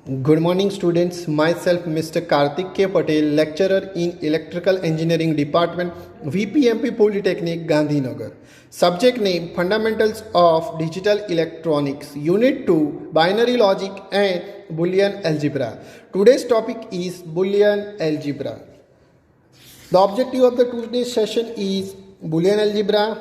Good morning students, myself Mr. Karthik K. Patel, lecturer in Electrical Engineering Department, VPMP Polytechnic, Gandhinagar. Subject name Fundamentals of Digital Electronics, Unit 2, Binary Logic and Boolean Algebra. Today's topic is Boolean Algebra. The objective of the today's session is Boolean Algebra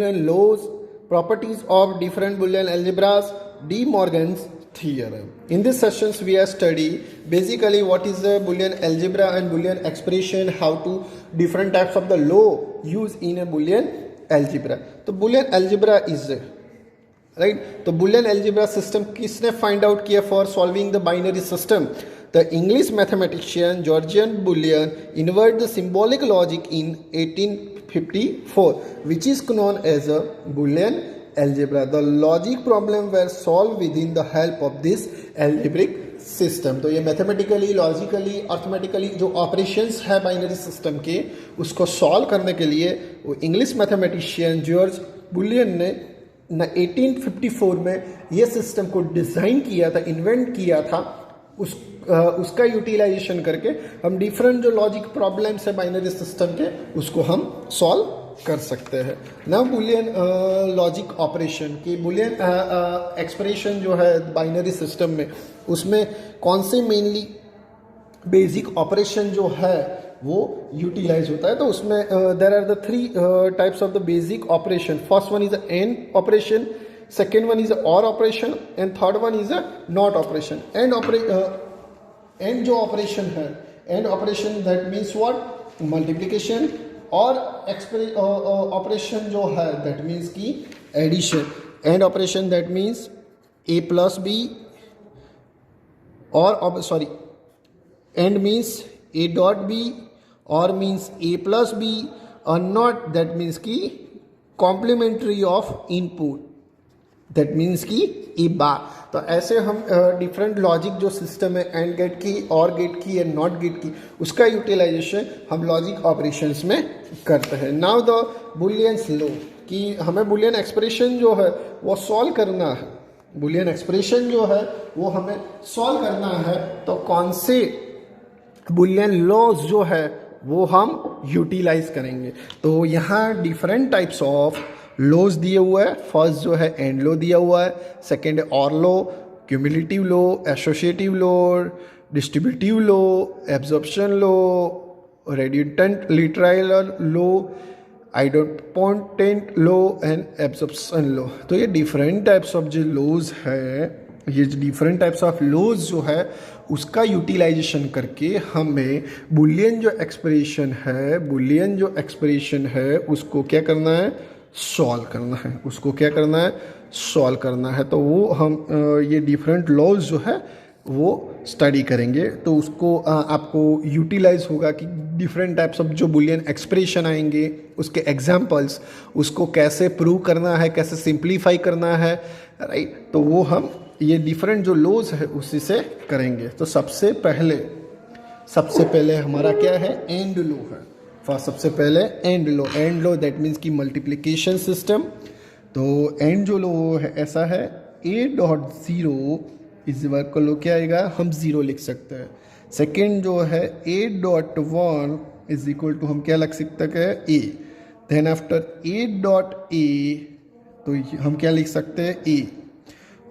and laws, properties of different Boolean algebras, De Morgan's theorem. In this sessions we are study basically what is the Boolean algebra and Boolean expression, how to different types of the law used in a Boolean algebra. तो Boolean algebra is right. तो Boolean algebra system किसने find out किया for solving the binary system? The English mathematician Georgian Boolean invented the symbolic logic in 1854, which is known as a Boolean algebra. The logic problem were solved within the help of this algebraic system. तो ये mathematically, logically, अर्थमेटिकली जो operations है binary system के, उसको solve करने के लिए वो इंग्लिश मैथमेटिशियन जॉर्ज बुलियन ने 1854 में ये सिस्टम को डिज़ाइन किया था, इन्वेंट किया था. उसका यूटिलाइजेशन करके हम डिफरेंट जो लॉजिक प्रॉब्लम्स है बाइनरी सिस्टम के, उसको हम सॉल्व कर सकते हैं. नाउ बुलियन लॉजिक ऑपरेशन की बुलियन एक्सप्रेशन जो है बाइनरी सिस्टम में, उसमें कौन से मेनली बेसिक ऑपरेशन जो है वो यूटिलाइज होता है. तो उसमें there are the three types of the basic operation. First one is and operation, second one is a or operation and third one is a not operation. And जो operation है, and operation that means what, multiplication, और operation जो है that means की addition. And operation that means a plus b, or sorry, and means a dot b, or means a plus b, or not that means की complementary of input, that means की ए बार. तो ऐसे हम different logic जो system है, and gate की, और gate की एंड नॉट गेट की, उसका यूटिलाइजेशन हम लॉजिक ऑपरेशंस में करते हैं. नाउ द बुलियंस लॉ, कि हमें बुलियन एक्सप्रेशन जो है वो सॉल्व करना है. बुलियन एक्सप्रेशन जो है वो हमें सॉल्व करना है. तो कौन से बुलियन लॉज जो है वो हम यूटिलाइज करेंगे. तो यहाँ डिफरेंट टाइप्स ऑफ लॉज दिए हुए हैं. फर्स्ट जो है एंड लॉ दिया हुआ है, सेकेंड है और law, cumulative law, associative law, distributive law, absorption law, redundant literal law, idempotent law and absorption law. तो ये डिफरेंट टाइप्स ऑफ जो लॉज है, ये डिफरेंट टाइप्स ऑफ लॉज जो है उसका यूटिलाइजेशन करके हमें बुलियन जो एक्सप्रेशन है उसको क्या करना है, सॉल्व करना है. उसको क्या करना है, सॉल्व करना है. तो वो हम ये डिफरेंट लॉज जो है वो स्टडी करेंगे. तो उसको आपको यूटिलाइज होगा कि डिफरेंट टाइप्स ऑफ जो बुलियन एक्सप्रेशन आएंगे, उसके एग्जांपल्स, उसको कैसे प्रूव करना है, कैसे सिंप्लीफाई करना है, राइट. तो वो हम ये डिफरेंट जो लॉज है उसी से करेंगे. तो सबसे पहले हमारा क्या है, एंड लॉ है. फर्स्ट सबसे पहले एंड लॉ दैट मीन्स की मल्टीप्लिकेशन सिस्टम. तो एंड जो लॉ है ऐसा है, A dot zero is equal to क्या आएगा, हम ज़ीरो लिख सकते हैं. सेकेंड जो है A dot one is equal to हम क्या लिख सकते हैं, A. Then after A dot A तो हम क्या लिख सकते हैं, ए.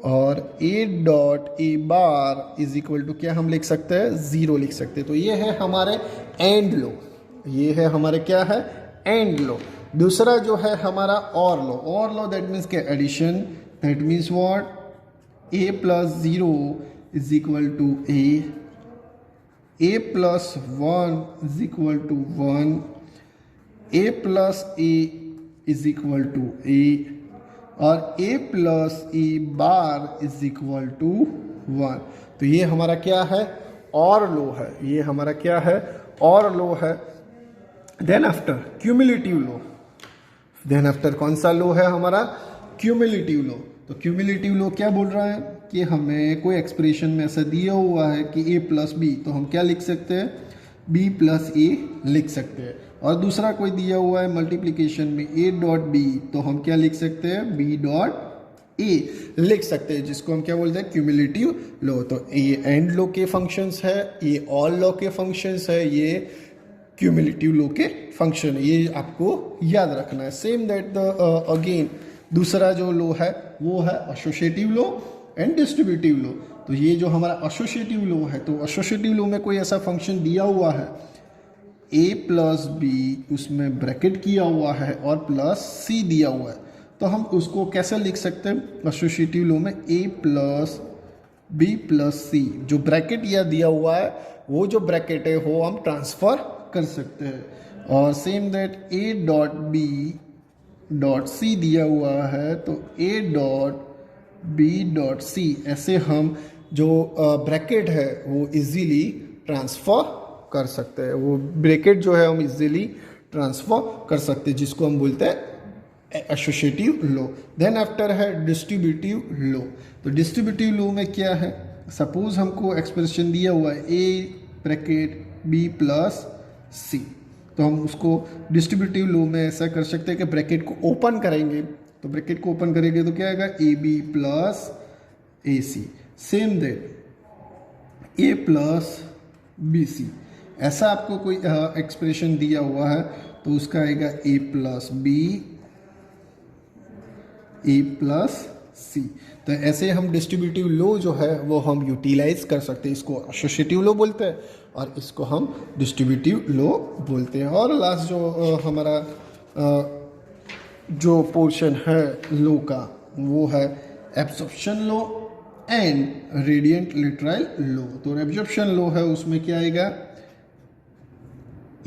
और A dot A bar is equal to क्या हम लिख सकते हैं, ज़ीरो लिख सकते हैं. तो ये है हमारे एंड लॉ. ये है हमारे क्या है, एंड लॉ. दूसरा जो है हमारा और लॉ दैट मीन्स के addition. That means what, A plus zero is equal to A plus one is equal to one, A plus A is equal to A, और A plus A bar is equal to one. तो ये हमारा क्या है, और law है. ये हमारा क्या है, और लॉ है. Then after cumulative law. Then after कौन सा लॉ है हमारा, क्यूमुलेटिव लॉ. तो क्यूमुलेटिव लॉ क्या बोल रहा है कि हमें कोई एक्सप्रेशन में ऐसा दिया हुआ है कि a प्लस बी, तो हम क्या लिख सकते हैं, b प्लस ए लिख सकते हैं. और दूसरा कोई दिया हुआ है मल्टीप्लिकेशन में a डॉट बी, तो हम क्या लिख सकते हैं, b डॉट ए लिख सकते हैं, जिसको हम क्या बोलते हैं, क्यूमुलेटिव लो। तो ये एंड लो के फंक्शंस है, ये ऑल लो के फंक्शंस है, ये क्यूमुलेटिव लो के फंक्शन है, ये आपको याद रखना है। सेम दैट द अगेन दूसरा जो लो है वो है एसोसिएटिव लो एंड डिस्ट्रीब्यूटिव लो। तो ये जो हमारा एसोसिएटिव लो है, तो एसोसिएटिव लो में कोई ऐसा फंक्शन दिया हुआ है a प्लस बी, उसमें ब्रैकेट किया हुआ है और प्लस c दिया हुआ है, तो हम उसको कैसे लिख सकते हैं, एसोसिएटिव लो में a प्लस बी प्लस सी, जो ब्रैकेट यह दिया हुआ है वो जो ब्रैकेट है वो हम ट्रांसफर कर सकते हैं। और same that a dot B dot C दिया हुआ है, तो a dot B dot C, ऐसे हम जो ब्रैकेट है वो इजीली ट्रांसफर कर सकते हैं। वो ब्रैकेट जो है हम इजीली ट्रांसफर कर सकते हैं, जिसको हम बोलते हैं एसोसिएटिव लो। देन आफ्टर है डिस्ट्रीब्यूटिव लो। तो डिस्ट्रीब्यूटिव लो में क्या है, सपोज हमको एक्सप्रेशन दिया हुआ है ए ब्रैकेट बी प्लस सी, तो हम उसको डिस्ट्रीब्यूटिव लो में ऐसा कर सकते हैं कि ब्रैकेट को ओपन करेंगे, तो ब्रैकेट को ओपन करेंगे तो क्या आएगा, A B plus A C. Same that A plus B C, ऐसा आपको कोई एक्सप्रेशन दिया हुआ है तो उसका आएगा ए प्लस बी ए प्लस सी। तो ऐसे हम डिस्ट्रीब्यूटिव लो जो है वो हम यूटिलाइज कर सकते हैं, इसको एसोसिएटिव लो बोलते हैं और इसको हम डिस्ट्रीब्यूटिव लो बोलते हैं। और लास्ट जो हमारा जो पोर्शन है लो का वो है absorption law and redundant literal law. तो एब्जॉर्प्शन लो है, उसमें क्या आएगा,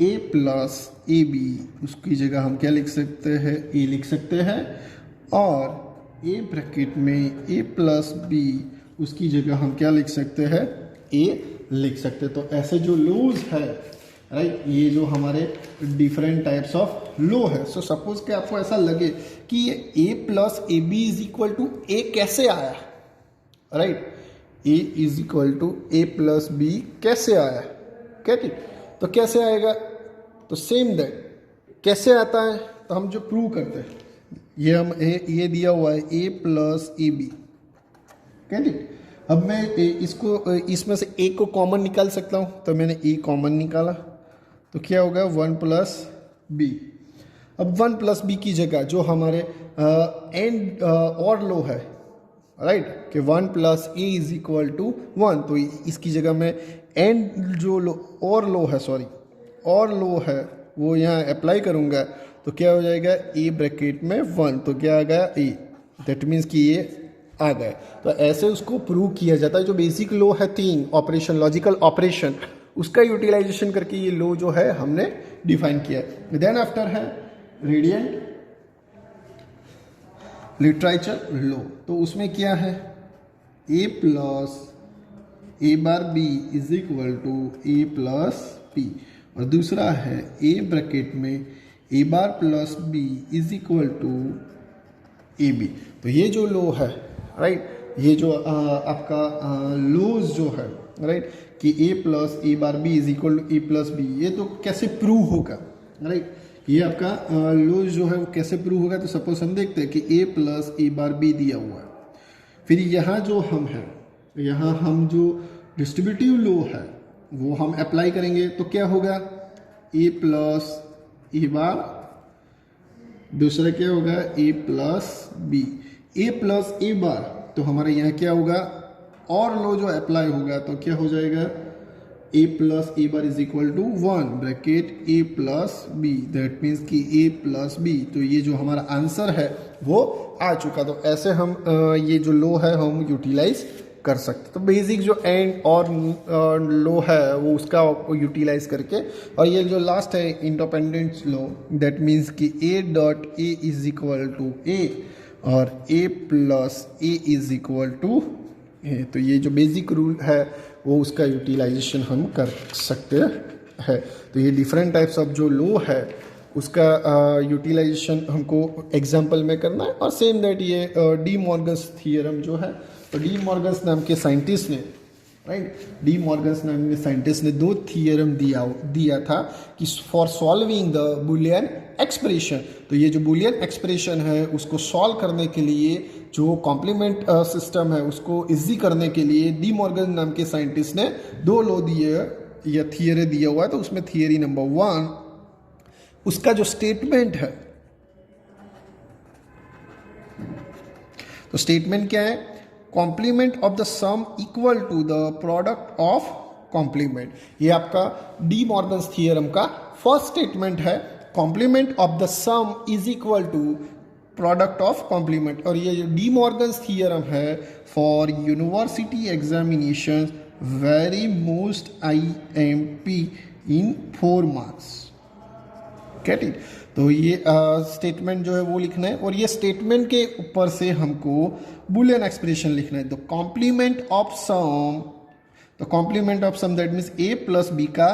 ए प्लस ए बी, उसकी जगह हम क्या लिख सकते हैं, ए लिख सकते हैं, और ए ब्रैकेट में ए प्लस बी, उसकी जगह हम क्या लिख सकते हैं, ए लिख सकते हैं। तो ऐसे जो लोज है, राइट, ये जो हमारे डिफरेंट टाइप्स ऑफ लो है। सो सपोज कि आपको ऐसा लगे कि ये A plus A B is equal to A कैसे आया, right, A is equal to A plus B कैसे आया, क्या ठीक, तो कैसे आएगा, तो सेम दैट कैसे आता है, तो हम जो प्रूव करते हैं, ये हम ये दिया हुआ है ए प्लस ए बी, क्या ठीक। अब मैं इसको इसमें से ए को कॉमन निकाल सकता हूँ, तो मैंने ए कॉमन निकाला तो क्या होगा, 1 प्लस बी। अब 1 प्लस बी की जगह जो हमारे एंड और लो है, राइट, कि 1 plus A is equal to 1, तो इसकी जगह में एंड जो लो और लो है, सॉरी और लो है, वो यहाँ अप्लाई करूँगा तो क्या हो जाएगा, ए ब्रैकेट में 1, तो क्या आ गया ए, दैट मीन्स कि ये आ गए। तो ऐसे उसको प्रूव किया जाता है। जो बेसिक लो है 3 ऑपरेशन, लॉजिकल ऑपरेशन, उसका यूटिलाइजेशन करके ये लो जो है हमने डिफाइन किया है। देन आफ्टर है रेडिएंट लिटरेचर लो। तो उसमें क्या है, A plus A bar B is equal to A plus P, और दूसरा है ए ब्रैकेट में A bar plus B is equal to A B. तो ये जो लो है, राइट, ये जो आपका लोज जो है, राइट, कि A plus A bar B is equal to A plus B, ये तो कैसे प्रूव होगा, राइट, ये आपका लोज जो है वो कैसे प्रूव होगा। तो सपोज हम देखते हैं कि A plus A bar B दिया हुआ है, फिर यहाँ जो हम है, यहाँ हम जो डिस्ट्रीब्यूटिव लो है वो हम अप्लाई करेंगे, तो क्या होगा, ए प्लस ए बार, दूसरा क्या होगा, ए plus B, A plus A बार, तो हमारे यहाँ क्या होगा, और लो जो अप्लाई होगा तो क्या हो जाएगा, A plus A bar is equal to 1 bracket A plus B, that means कि ए प्लस बी। तो ये जो हमारा आंसर है वो आ चुका। तो ऐसे हम ये जो लो है हम यूटिलाइज कर सकते। तो बेसिक जो एंड और लो है वो उसका यूटिलाइज करके, और ये जो लास्ट है इंडिपेंडेंट लो, दैट मीन्स कि A dot A is equal to A और A plus A is equal to A. तो ये जो बेसिक रूल है वो उसका यूटिलाइजेशन हम कर सकते हैं। तो ये डिफरेंट टाइप्स ऑफ जो लो है उसका यूटिलाइजेशन हमको एग्जाम्पल में करना है। और सेम दैट ये डी मॉर्गन्स थियरम जो है, तो डी मॉर्गन्स नाम के साइंटिस्ट ने, राइट, डी मॉर्गन्स नाम के साइंटिस्ट ने 2 थियरम दिया था कि for solving the Boolean expression. तो ये जो बुलियन एक्सप्रेशन है उसको सॉल्व करने के लिए जो कॉम्प्लीमेंट सिस्टम है उसको इजी करने के लिए डी मॉर्गन नाम के साइंटिस्ट ने 2 लॉ दिए या थियरी दिया हुआ है। तो उसमें थियरी नंबर 1, उसका जो स्टेटमेंट है, तो स्टेटमेंट क्या है? Complement of the sum equal to the product of complement. ये आपका डी मॉर्गन्स थियरम का फर्स्ट स्टेटमेंट है। Complement of the sum is equal to product of complement. और ये जो डी मॉर्गन्स थियरम है for university examination very most IMP in 4 marks. Get it? तो ये स्टेटमेंट जो है वो लिखना है, और ये स्टेटमेंट के ऊपर से हमको बुलियन एक्सप्रेशन लिखना है। द कॉम्प्लीमेंट ऑफ सम, तो complement of sum that means a plus B का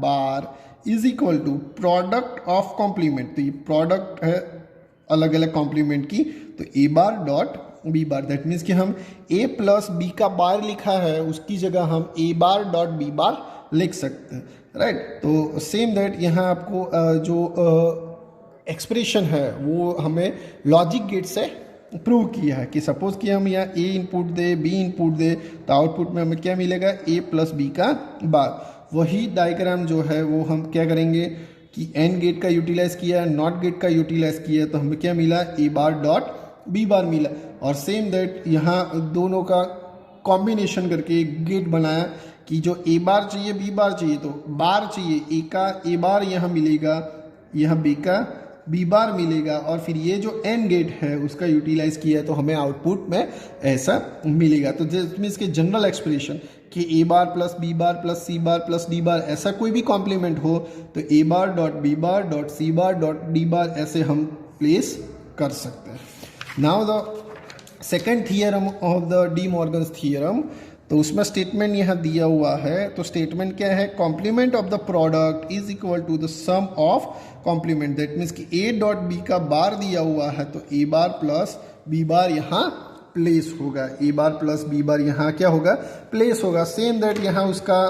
bar is equal to product of complement. तो ये प्रोडक्ट है अलग अलग कॉम्प्लीमेंट की, तो a bar dot b bar, that means कि हम a प्लस बी का बार लिखा है उसकी जगह हम a बार डॉट b बार लिख सकते हैं, राइट। तो सेम दैट यहाँ आपको जो एक्सप्रेशन है वो हमें लॉजिक गेट से प्रूव किया है कि सपोज कि हम यहाँ a इनपुट दे b इनपुट दे तो आउटपुट में हमें क्या मिलेगा? a प्लस बी का बार। वही डायग्राम जो है वो हम क्या करेंगे कि एंड गेट का यूटिलाइज किया है, नॉट गेट का यूटिलाइज किया है, तो हमें क्या मिला? a बार डॉट b बार मिला। और सेम दैट यहाँ दोनों का कॉम्बिनेशन करके एक गेट बनाया कि जो a बार चाहिए b बार चाहिए, तो बार चाहिए a का a बार यहाँ मिलेगा, यहाँ b का b बार मिलेगा, और फिर ये जो एंड गेट है उसका यूटिलाइज किया है तो हमें आउटपुट में ऐसा मिलेगा। तो जिसमें इसके जनरल एक्सप्रेशन कि a bar plus b bar plus c bar plus d बार ऐसा कोई भी कॉम्प्लीमेंट हो तो a bar dot b bar dot c bar dot d बार ऐसे हम प्लेस कर सकते हैं। Now the second theorem of the D Morgan's theorem, तो उसमें स्टेटमेंट यहाँ दिया हुआ है। तो स्टेटमेंट क्या है? Complement of the product is equal to the sum of complement. That means कि a डॉट b का बार दिया हुआ है तो a bar plus b bar यहाँ प्लेस होगा, a bar plus b bar यहाँ क्या होगा? प्लेस होगा। सेम दैट यहाँ उसका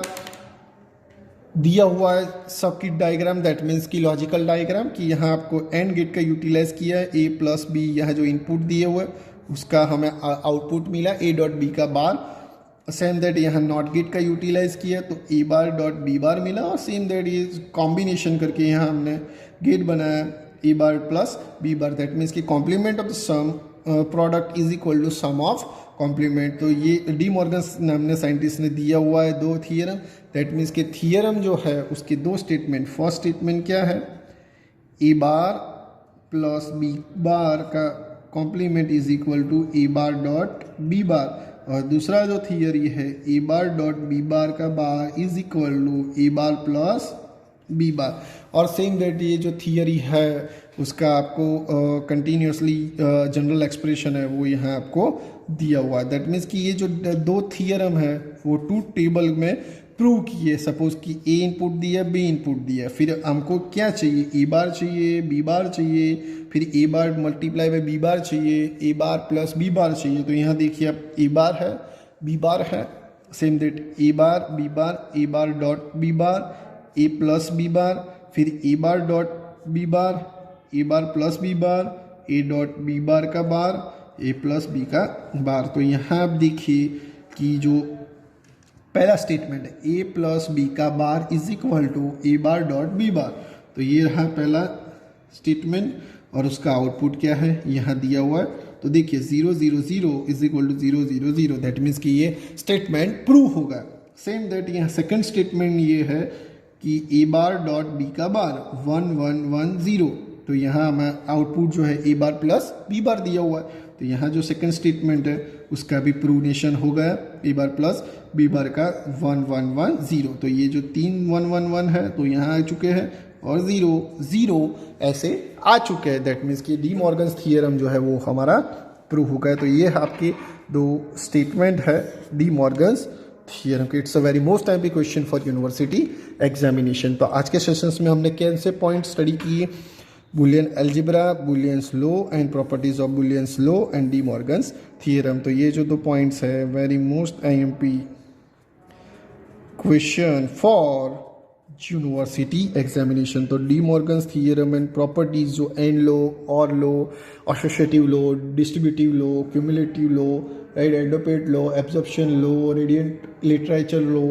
दिया हुआ है सर्किट डायग्राम, दैट मीन्स की लॉजिकल डायग्राम कि यहाँ आपको एंड गेट का यूटिलाइज किया है, a प्लस b यहाँ जो इनपुट दिए हुए उसका हमें आउटपुट मिला a डॉट b का बार। सेम दैट यहाँ नॉट गेट का यूटिलाइज किया तो a बार डॉट b बार मिला, और सेम दैट ये कॉम्बिनेशन करके यहाँ हमने गेट बनाया a bar plus b bar. That means कि complement of the sum product is equal to sum of complement. तो ये डी मॉर्गन्स नाम ने साइंटिस्ट ने दिया हुआ है 2 थियरम। दैट मीन्स कि थियरम जो है उसके 2 स्टेटमेंट। फर्स्ट स्टेटमेंट क्या है? a bar plus b bar का complement is equal to a bar dot b bar, और दूसरा जो थियरी है a bar dot b bar का bar is equal to a bar plus b bar. और same that ये जो theory है उसका आपको कंटिन्यूसली जनरल एक्सप्रेशन है वो यहाँ आपको दिया हुआ है। दैट मीन्स कि ये जो 2 थियरम है वो 2 टेबल में प्रूव किए। सपोज कि a इनपुट दिया, b इनपुट दिया, फिर हमको क्या चाहिए? a बार चाहिए, b बार चाहिए, फिर a bar multiply by b बार चाहिए, a बार प्लस b बार चाहिए। तो यहाँ देखिए अब a बार है, b बार है, same that a bar b bar, a bar dot b bar, a plus b बार, फिर a bar dot b bar, a bar plus b bar, a dot b bar का बार, a plus b का बार। तो यहाँ आप देखिए कि जो पहला स्टेटमेंट है a प्लस b का bar is equal to a bar dot b bar, तो ये रहा पहला स्टेटमेंट, और उसका आउटपुट क्या है यहाँ दिया हुआ है। तो देखिए 0 0 0 is equal to 0 0 0, that means कि ये स्टेटमेंट प्रूव होगा। सेम दैट यहाँ सेकंड स्टेटमेंट ये है कि a बार डॉट b का बार 1 1 1 0, तो यहाँ हमें आउटपुट जो है a बार प्लस b बार दिया हुआ है। तो यहाँ जो सेकंड स्टेटमेंट है उसका भी प्रूवनेशन हो गया, a bar plus b bar का 1 1 1 0। तो ये जो 3 1 1 1 है तो यहाँ आ चुके हैं, और 0 0 ऐसे आ चुके हैं। दैट मीन्स कि डी मॉर्गन्स थियरम जो है वो हमारा प्रूव हो गया। तो ये आपके 2 स्टेटमेंट है डी मॉर्गन्स थियरम के। It's a very most time question for university examination. तो आज के सेशंस में हमने कौन से पॉइंट स्टडी किए? Boolean algebra, Boolean's law and properties of Boolean's law and De Morgan's theorem. तो ये जो 2 पॉइंट्स है very most IMP question for university examination. तो De Morgan's theorem and properties जो एंड लो, और law, associative law, distributive law, cumulative लो, right, idempotent law, absorption law, redundant literal law,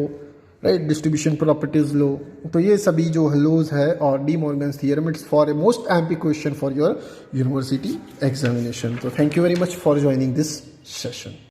right, distribution properties law. तो ये सभी जो laws है और De Morgan's theorem, it's for a most MP question for your university examination. तो thank you very much for joining this session.